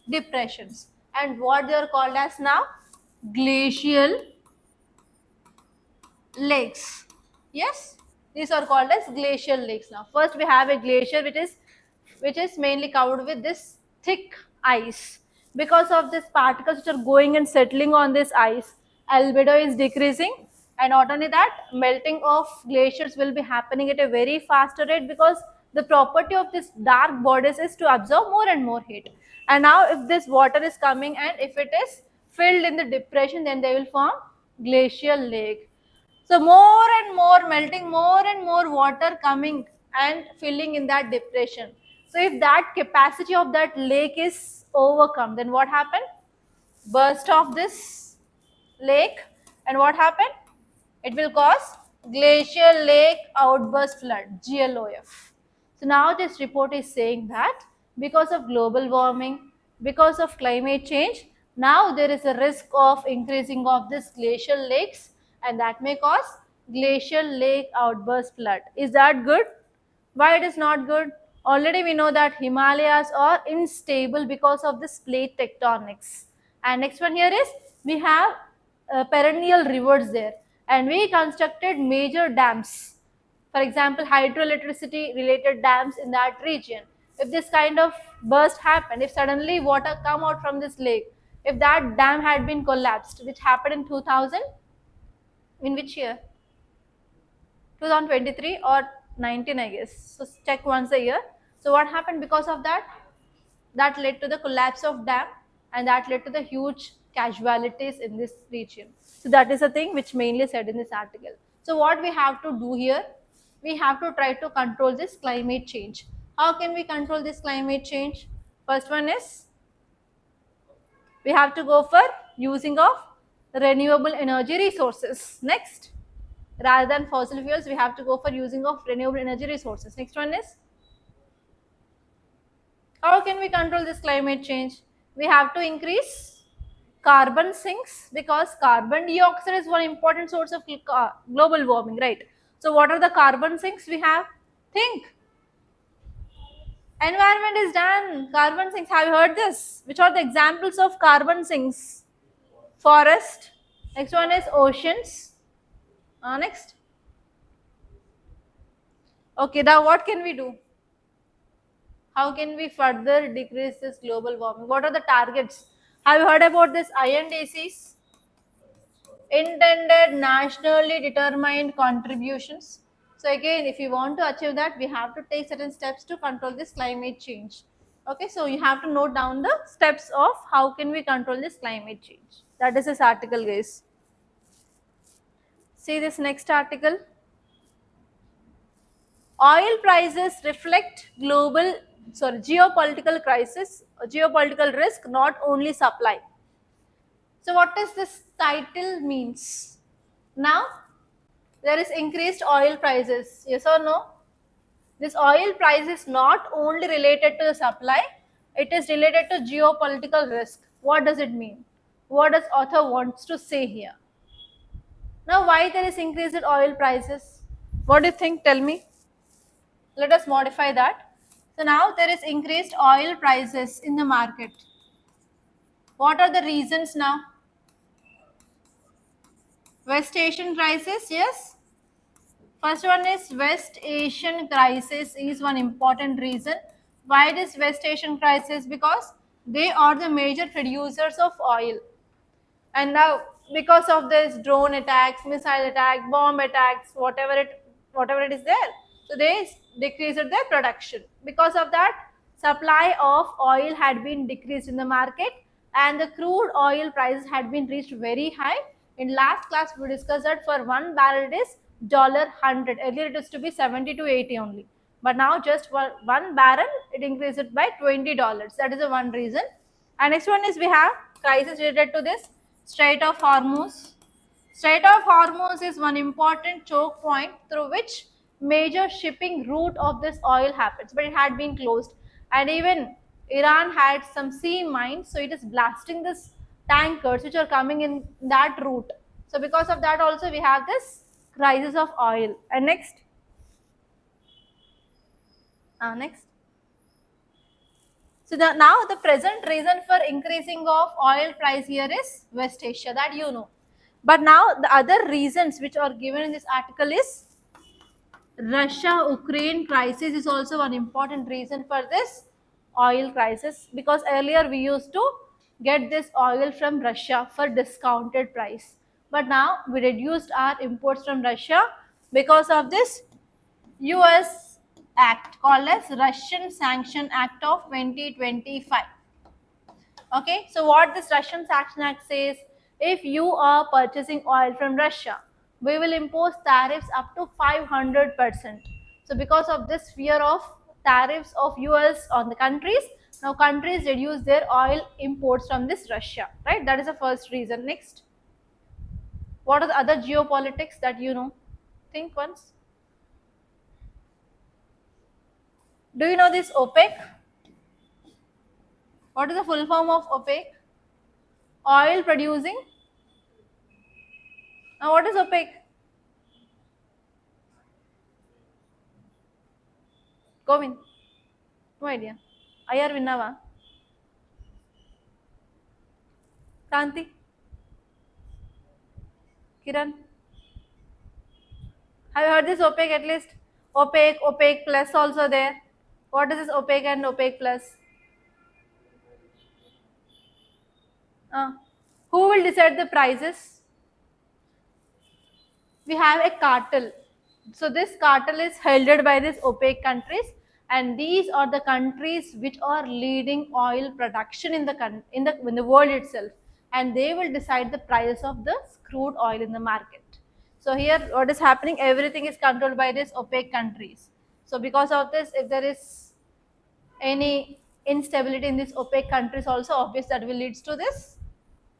depressions, and what they are called as now? Glacial lakes. Yes, these are called as glacial lakes. Now first we have a glacier which is mainly covered with this thick ice. Because of these particles which are going and settling on this ice, albedo is decreasing, and not only that, melting of glaciers will be happening at a very faster rate, because the property of this dark bodies is to absorb more and more heat. And now if this water is coming and if it is filled in the depression, then they will form glacial lake. So more and more melting, more and more water coming and filling in that depression. So if that capacity of that lake is overcome, then what happened? Burst of this lake, and what happened? It will cause glacial lake outburst flood, GLOF. So now this report is saying that because of global warming, because of climate change, now there is a risk of increasing of this glacial lakes, and that may cause glacial lake outburst flood. Is that good? Why it is not good? Already we know that Himalayas are unstable because of this plate tectonics. And next one here is we have perennial rivers there, and we constructed major dams. For example, hydroelectricity related dams in that region. If this kind of burst happened, if suddenly water come out from this lake, if that dam had been collapsed, which happened in 2000, in which year? 2023 or 19, I guess. So check once a year. So what happened because of that? That led to the collapse of dam, and that led to the huge casualties in this region. So that is the thing which mainly said in this article. So what we have to do here, we have to try to control this climate change. How can we control this climate change? First one is we have to go for using of renewable energy resources. Next, rather than fossil fuels, we have to go for using of renewable energy resources. Next one is how can we control this climate change? We have to increase carbon sinks, because carbon dioxide is one important source of global warming, right? So what are the carbon sinks we have? Think. Environment is done. Carbon sinks, have you heard this? Which are the examples of carbon sinks? Forest. Next one is oceans. Next. Okay, now what can we do? How can we further decrease this global warming? What are the targets? Have you heard about this INDCs? Intended nationally determined contributions. So again, if you want to achieve that, we have to take certain steps to control this climate change. Okay, so you have to note down the steps of how can we control this climate change. That is this article, guys. See this next article. Oil prices reflect geopolitical crisis, geopolitical risk, not only supply. So what does this title means? Now there is increased oil prices, yes or no? This oil price is not only related to the supply, it is related to geopolitical risk. What does it mean? What does author wants to say here? Now why there is increased oil prices? What do you think? Tell me. Let us modify that. So now there is increased oil prices in the market. What are the reasons now? West Asian crisis, yes. First one is West Asian crisis is one important reason. Why this West Asian crisis? Because they are the major producers of oil. And now because of this drone attacks, missile attack, bomb attacks, whatever it is there, so they decreased their production. Because of that, supply of oil had been decreased in the market, and the crude oil prices had been reached very high. In last class we discussed that for one barrel it is $100. Earlier it used to be 70 to 80 only, but now just one barrel it increased it by $20. That is the one reason. And next one is we have crisis related to this Strait of Hormuz. Strait of Hormuz is one important choke point through which major shipping route of this oil happens, but it had been closed, and even Iran had some sea mines, so it is blasting this tankers which are coming in that route. So because of that also we have this crisis of oil. And next, so now the present reason for increasing of oil price here is West Asia, that you know. But now the other reasons which are given in this article is Russia-Ukraine crisis is also one important reason for this oil crisis, because earlier we used to get this oil from Russia for discounted price, but now we reduced our imports from Russia because of this US Act called as Russian Sanction Act of 2025. Okay, so what this Russian Sanction Act says, if you are purchasing oil from Russia, we will impose tariffs up to 500%. So because of this fear of tariffs of US on the countries, now countries reduce their oil imports from this Russia, right? That is the first reason. Next, what are the other geopolitics that you know? Think once. Do you know this OPEC? What is the full form of OPEC? Oil producing. Now what is OPEC? Govind, no idea. IR Vinnava. Kanti, Kiran. Have you heard this OPEC at least? OPEC, OPEC plus also there. What is this OPEC and OPEC plus? Who will decide the prices? We have a cartel. So this cartel is held by these OPEC countries, and these are the countries which are leading oil production in the world itself, and they will decide the price of the crude oil in the market. So here what is happening, everything is controlled by these OPEC countries. So because of this, if there is any instability in these OPEC countries also, obviously that will leads to this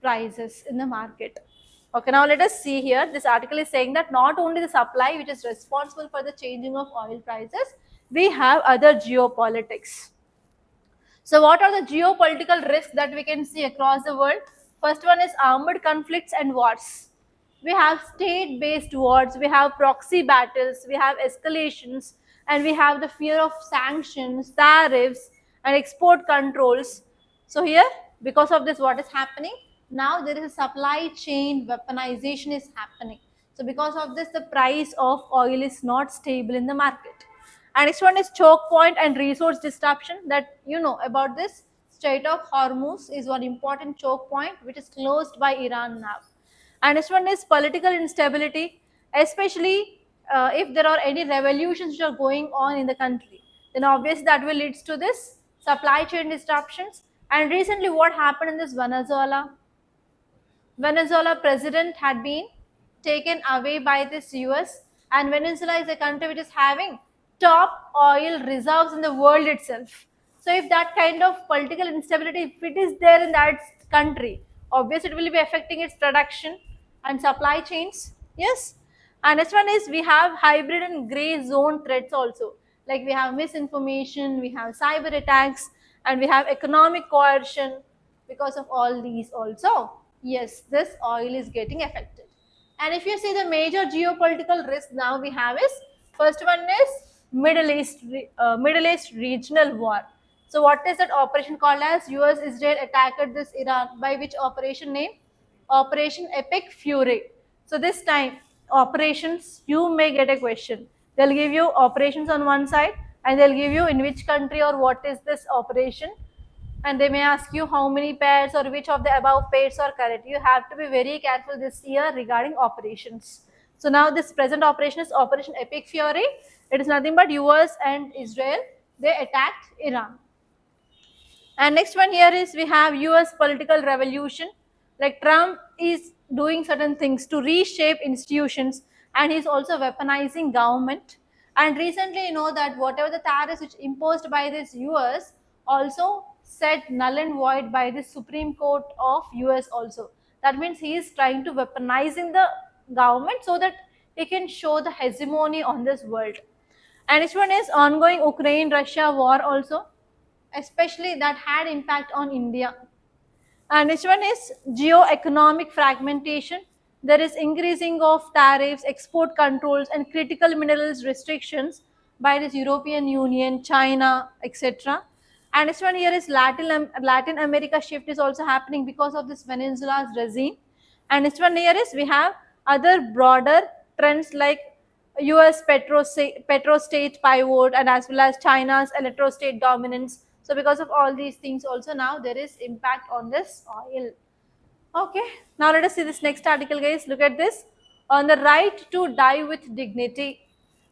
prices in the market. Okay, now let us see here. This article is saying that not only the supply which is responsible for the changing of oil prices, we have other geopolitics. So what are the geopolitical risks that we can see across the world? First one is armed conflicts and wars. We have state-based wars, we have proxy battles, we have escalations, and we have the fear of sanctions, tariffs, and export controls. So here, because of this, what is happening? Now there is a supply chain weaponization is happening. So because of this, the price of oil is not stable in the market. And next one is choke point and resource disruption, that you know about this. Strait of Hormuz is one important choke point which is closed by Iran now. And next one is political instability, especially if there are any revolutions which are going on in the country. Then obviously that will lead to this supply chain disruptions. And recently what happened in this Venezuela? Venezuela president had been taken away by this US, and Venezuela is a country which is having top oil reserves in the world itself. So if that kind of political instability, if it is there in that country, obviously it will be affecting its production and supply chains. Yes. And next one is we have hybrid and gray zone threats also. Like we have misinformation, we have cyber attacks, and we have economic coercion. Because of all these also, yes, this oil is getting affected. And if you see the major geopolitical risk now we have is, first one is Middle East regional war. So what is that operation called as? US Israel attacked this Iran, by which operation name? Operation Epic Fury. So this time operations, you may get a question. They'll give you operations on one side, and they'll give you in which country or what is this operation, and they may ask you how many pairs or which of the above pairs are correct. You have to be very careful this year regarding operations. So now this present operation is Operation Epic Fury. It is nothing but US and Israel. They attacked Iran. And next one here is we have US political revolution. Like Trump is doing certain things to reshape institutions, and he's also weaponizing government. And recently, you know that whatever the tariffs which imposed by this US also set null and void by the Supreme Court of US also. That means he is trying to weaponizing the government so that he can show the hegemony on this world. And next one is ongoing Ukraine-Russia war also, especially that had impact on India. And next one is geo-economic fragmentation. There is increasing of tariffs, export controls, and critical minerals restrictions by this European Union, China, etc. And next one here is Latin America shift is also happening because of this Venezuela's regime. And next one here is we have other broader trends like US petrostate pivot, and as well as China's electrostate dominance. So because of all these things also, now there is impact on this oil. Okay, now let us see this next article, guys. Look at this. On the right to die with dignity.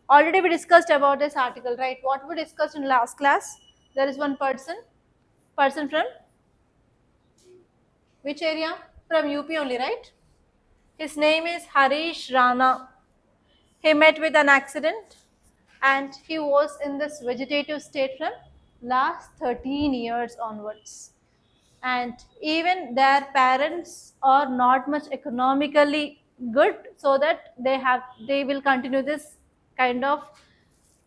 Already we discussed about this article, right? What we discussed in last class? There is one person from which area? From UP only, right? His name is Harish Rana. He met with an accident, and he was in this vegetative state from last 13 years onwards. And even their parents are not much economically good, so that they will continue this kind of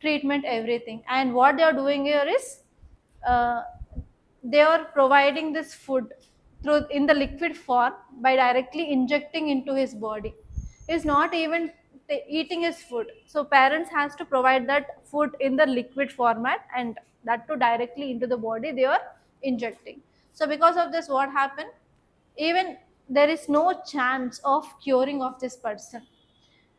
treatment, everything. And what they are doing here is, uh, they are providing this food through in the liquid form by directly injecting into his body. He's not even eating his food, so parents has to provide that food in the liquid format, and that to directly into the body they are injecting. So because of this, what happened, even there is no chance of curing of this person.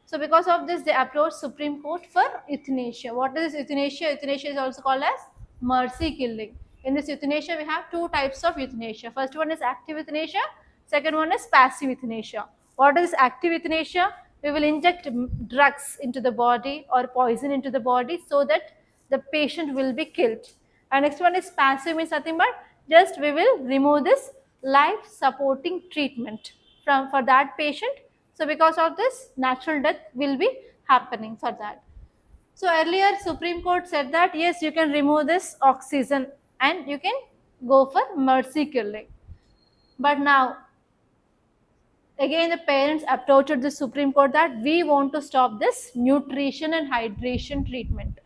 So because of this, they approached Supreme Court for euthanasia. What is euthanasia? Euthanasia is also called as mercy killing. In this euthanasia, we have two types of euthanasia. First one is active euthanasia. Second one is passive euthanasia. What is active euthanasia? We will inject drugs into the body or poison into the body so that the patient will be killed. And next one is passive, means nothing but just we will remove this life supporting treatment from for that patient. So because of this, natural death will be happening for that. So earlier Supreme Court said that yes, you can remove this oxygen and you can go for mercy killing. But now again the parents approached the Supreme Court that we want to stop this nutrition and hydration treatment.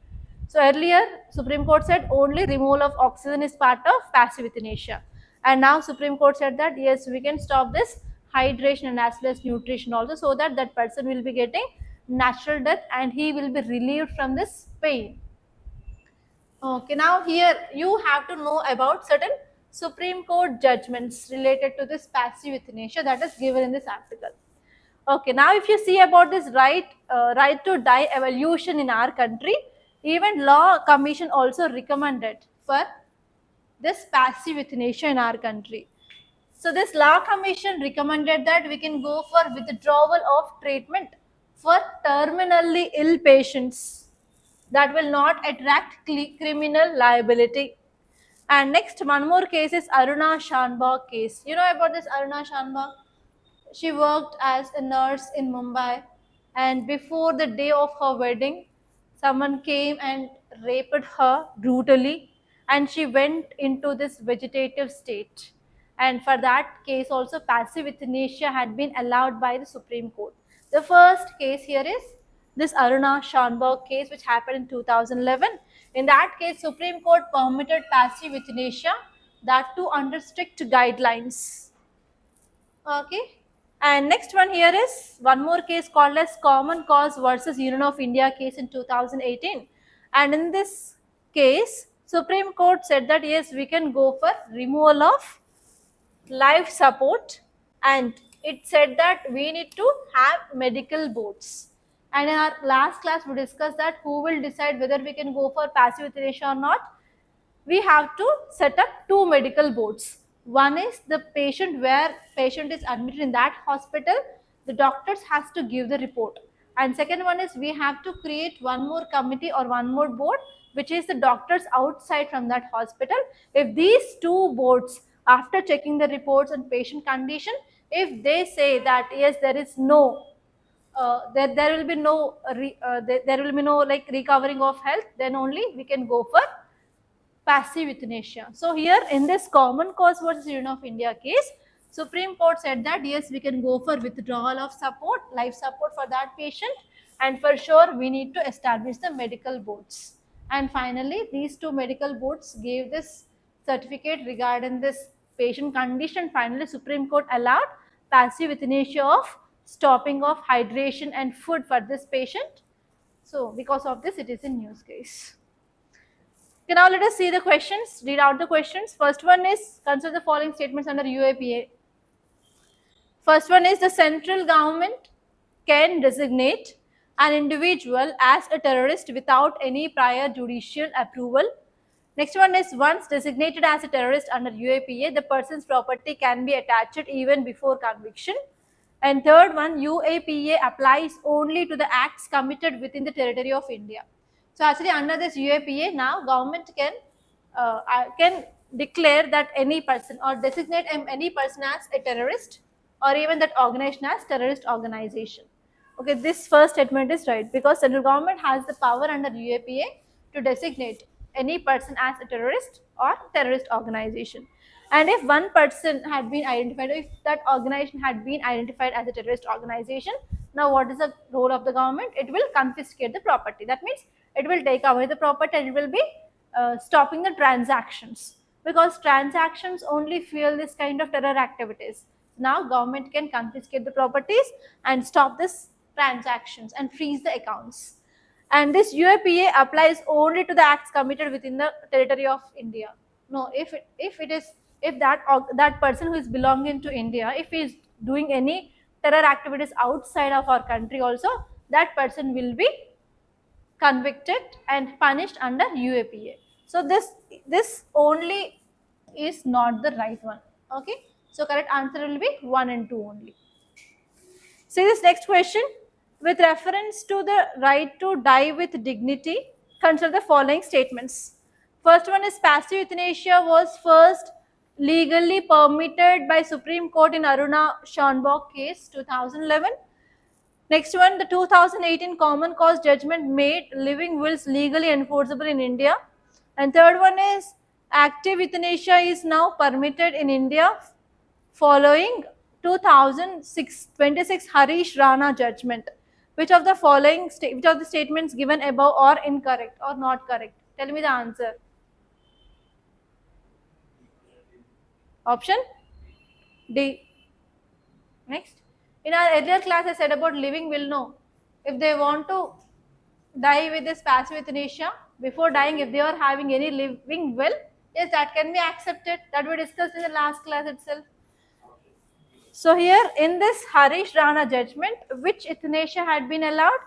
So earlier Supreme Court said only removal of oxygen is part of passive euthanasia. And now Supreme Court said that yes, we can stop this hydration and as well as nutrition also, so that that person will be getting natural death and he will be relieved from this pain. Okay, now here you have to know about certain Supreme Court judgments related to this passive euthanasia that is given in this article. Okay, now if you see about this right to die evolution in our country, even Law Commission also recommended for this passive euthanasia in our country. So this Law Commission recommended that we can go for withdrawal of treatment for terminally ill patients that will not attract criminal liability. And next, one more case is Aruna Shanbhag case. You know about this Aruna Shanbhag? She worked as a nurse in Mumbai, and before the day of her wedding, someone came and raped her brutally, and she went into this vegetative state. And for that case, also passive euthanasia had been allowed by the Supreme Court. The first case here is this Aruna Shanbhag case, which happened in 2011. In that case, Supreme Court permitted passive euthanasia, that too under strict guidelines. Okay. And next one here is one more case called as Common Cause versus Union of India case in 2018. And in this case, Supreme Court said that yes, we can go for removal of life support, and it said that we need to have medical boards. And in our last class, we discussed that who will decide whether we can go for passive euthanasia or not. We have to set up two medical boards. One is the patient, where patient is admitted in that hospital, the doctors has to give the report. And second one is we have to create one more committee or one more board, which is the doctors outside from that hospital. If these two boards, after checking the reports and patient condition, if they say that yes, there is no there will be no there will be no like recovering of health, then only we can go for passive euthanasia. So here in this Common Cause versus Union of India case, Supreme Court said that yes, we can go for withdrawal of support, life support for that patient, and for sure we need to establish the medical boards. And finally, these two medical boards gave this certificate regarding this patient condition. Finally, Supreme Court allowed passive euthanasia of stopping of hydration and food for this patient. So because of this, it is a news case. Okay, now let us see the questions, read out the questions. First one is, consider the following statements under UAPA. First one is, the central government can designate an individual as a terrorist without any prior judicial approval. Next one is, once designated as a terrorist under UAPA, the person's property can be attached even before conviction. And third one, UAPA applies only to the acts committed within the territory of India. So actually under this UAPA, now government can declare that any person or designate any person as a terrorist, or even that organization as terrorist organization. Okay, this first statement is right because central government has the power under UAPA to designate any person as a terrorist or terrorist organization. And if one person had been identified, if that organization had been identified as a terrorist organization, now what is the role of the government? It will confiscate the property. That means it will take away the property and it will be stopping the transactions, because transactions only fuel this kind of terror activities. Now government can confiscate the properties and stop this transactions and freeze the accounts. And this UAPA applies only to the acts committed within the territory of India. No, if that person who is belonging to India, if he is doing any terror activities outside of our country also, that person will be convicted and punished under UAPA. So this only is not the right one. Okay, so correct answer will be 1 and 2 only. See this next question. With reference to the right to die with dignity, consider the following statements. First one is passive euthanasia was first legally permitted by Supreme Court in Aruna Schonbock case 2011. Next one, the 2018 Common Cause judgment made living wills legally enforceable in India. And third one is active euthanasia is now permitted in India following 2026 Harish Rana judgment. Which of the following which of the statements given above are incorrect or not correct? Tell me the answer. Option D. Next. In our earlier class, I said about living will know. If they want to die with this passive euthanasia, before dying, if they are having any living will, yes, that can be accepted. That we discussed in the last class itself. So here in this Harish Rana judgment, which euthanasia had been allowed?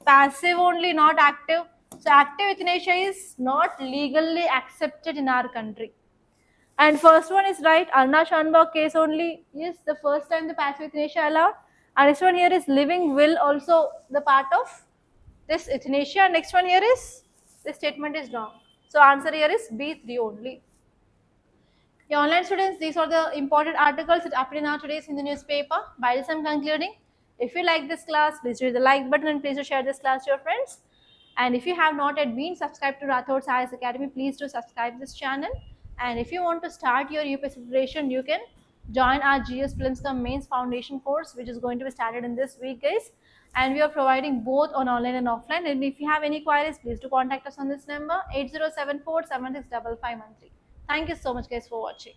Passive only, not active. So active euthanasia is not legally accepted in our country. And first one is right, Aruna Schonbock case only is the first time the passive euthanasia allowed. And next one here is living will also the part of this euthanasia. Next one here is, this statement is wrong. So answer here is B3 only. Yeah, online students, these are the important articles that appeared in our today's in the newspaper. By this I'm concluding. If you like this class, please hit the like button and please do share this class to your friends. And if you have not yet been subscribed to Rathod's IAS Academy, please do subscribe this channel. And if you want to start your UPSC preparation, you can join our GS Prelims Cum Mains Foundation course, which is going to be started in this week, guys. And we are providing both on online and offline. And if you have any queries, please do contact us on this number 8074 765513. Thank you so much, guys, for watching.